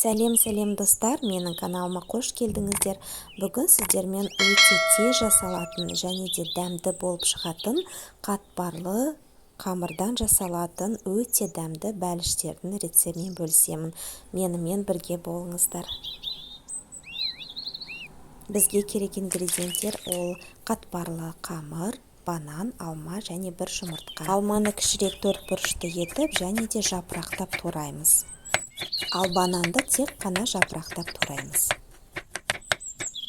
Сәлем достар, менің каналыма қош келдіңіздер. Бүгін сіздермен өте тез жасалатын және де дәмді болып шығатын қатпарлы қамырдан жасалатын өте дәмді бәліштердің рецептімен бөлісемін. Менімен бірге болыңыздар. Бізге керек ингредиенттер ол қатпарлы қамыр, банан, алма және бір жұмыртқа. Алманы кішірек төртбұрышты етіп және де жапырақтап тураймыз. Ал бананды тек қана жапырақтап тураймыз.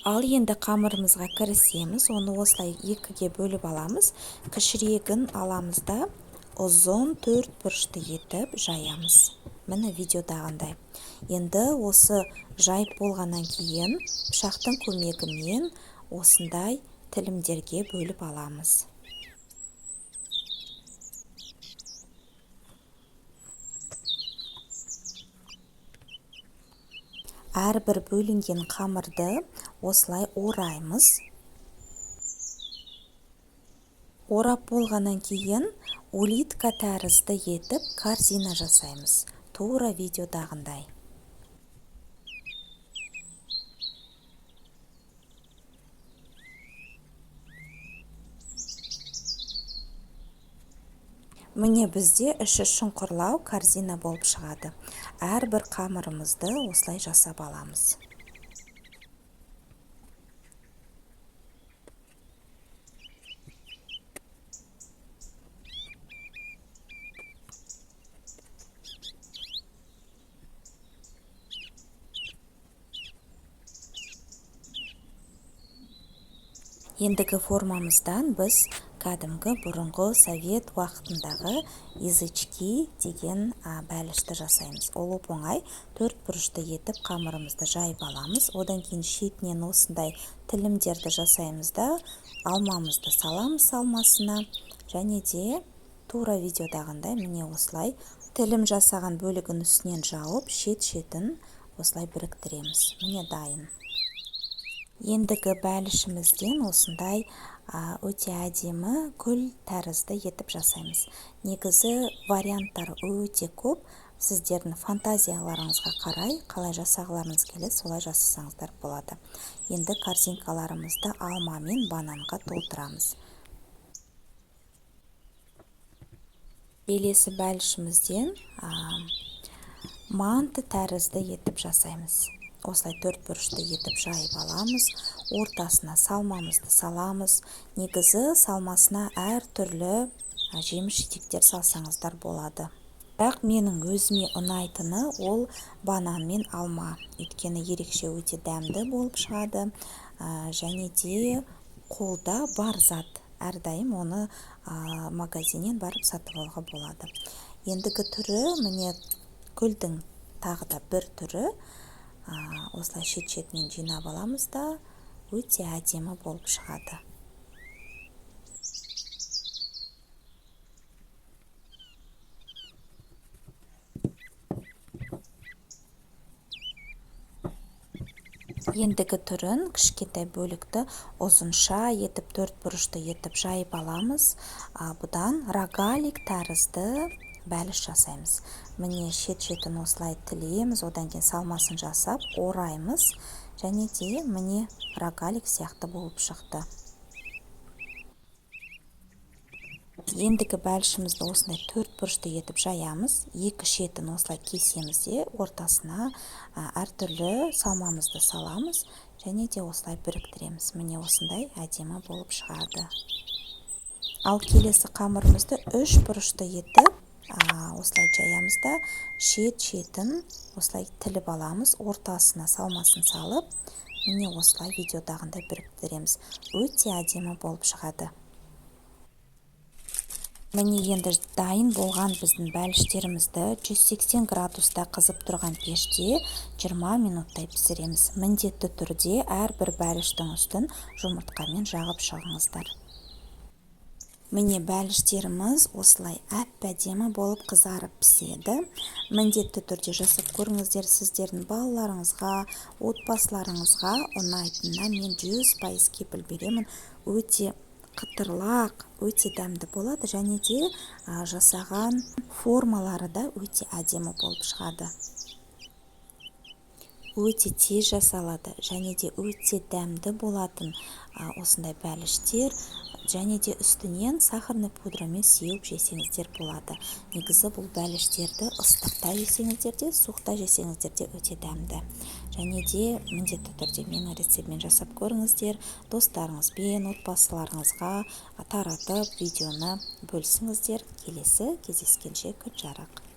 Ал енді қамырымызға кірісеміз. Оны осылай екіге бөліп аламыз. Кішірегін аламыз да ұзын төртбұрышты етіп жаямыз. Міне видеодағындай. Енді осы жайып болғаннан кейін пышақтың көмегімен осындай тілімдерге бөліп аламыз. Әрбір бөлінген қамырды осылай ораймыз. Орап болғаннан кейін улитка тәрізді етіп корзина жасаймыз. Тура видеодағындай. Міне бізде іші шұңқырлау корзина болып шығады. Әрбір қамырымызды осылай жасап аламыз. Ендігі формамыздан біз кәдімгі бұрынғы совет уақытындағы язычки деген бәлішті жасаймыз. Ол оп-оңай төртбұрышты етіп қамырымызды жайып аламыз. Одан кейін шетінен осындай тілімдерді жасаймыз да алмамызды саламыз салмасына және де тура видеодағындай міне осылай тілім жасаған бөлігін үстінен жауып шет-шетін осылай біріктіреміз. Міне дайын. Ендігі бәлішімізден осындай өте әдемі гүл тәрізді етіп жасаймыз. Негізі варианттар өте көп. Сіздердің фантазияларыңызға қарай, қалай жасағыларыңыз келеді, солай жасасаңыздар болады. Енді корзинкаларымызды алма мен бананға толтырамыз. Келесі бәлішімізден манты тәрізді етіп жасаймыз. Осылай төртбұрышты етіп жайып аламыз. Ортасына салмамызды саламыз. Негізі салмасына әр түрлі жеміс-жидектер салсаңыздар болады. Бірақ менің өзіме ұнайтыны ол банан мен алма. Өйткені ерекше өте дәмді болып шығады. Және де қолда бар зат. Әрдайым оны магазиннен барып сатып алуға болады. Ендігі түрі міне гүлдің тағы да бір түрі. Осылай шет-шетінен жинап аламыз да өте әдемі болып шығады. Ендігі түрін кішкентай бөлікті ұзынша етіп төртбұрышты етіп жайып аламыз. Бұдан рогалик тәрізді бәліш жасаймыз. Міне шет-шетін осылай тілейміз, одан кейін салмасын жасап, ораймыз, және де міне рогалик сияқты болып шықты. Ендігі бәлішімізді осындай төртбұрышты етіп жаямыз. Екі шетін осылай кесеміз де ортасына әртүрлі салмамызды саламыз, және де осылай біріктіреміз. Міне осындай әдемі болып шығады. Ал келесі қамырымызды үш бұрышты етіп осылай жаямыз да шет-шетін осылай тіліп аламыз, ортасына салмасын салып, міне осылай видеодағындай біріктіреміз. Өте әдемі болып шығады. Міне енді дайын болған біздің бәліштерімізді 180 градуста қызып тұрған пеште 20 минуттай пісіреміз. Міндетті түрде әрбір бәліштің үстін жұмыртқамен жағып шығыңыздар. Міне бәліштеріміз осылай әп-әдемі болып қызарып піседі. Міндетті түрде жасап көріңіздер, сіздердің балаларыңызға, отбасыларыңызға ұнайтынына мен 100% кепіл беремін. Өте қытырлақ, өте дәмді болады, және де жасаған формалары да өте әдемі болып шығады. өте тез жасалады және де өте дәмді болатын осындай бәліштер, және де үстінен сахарный пудрамен сеуіп жесеңіздер болады. Негізі бұл бәліштерді ыстықта жесеңіздер де, суықта жесеңіздер де өте дәмді. Және де міндетті түрде менің рецептімен жасап көріңіздер, достарыңызбен, отбасыларыңызға таратып, видеоны бөлісіңіздер. Келесі кездескенше күн жарық.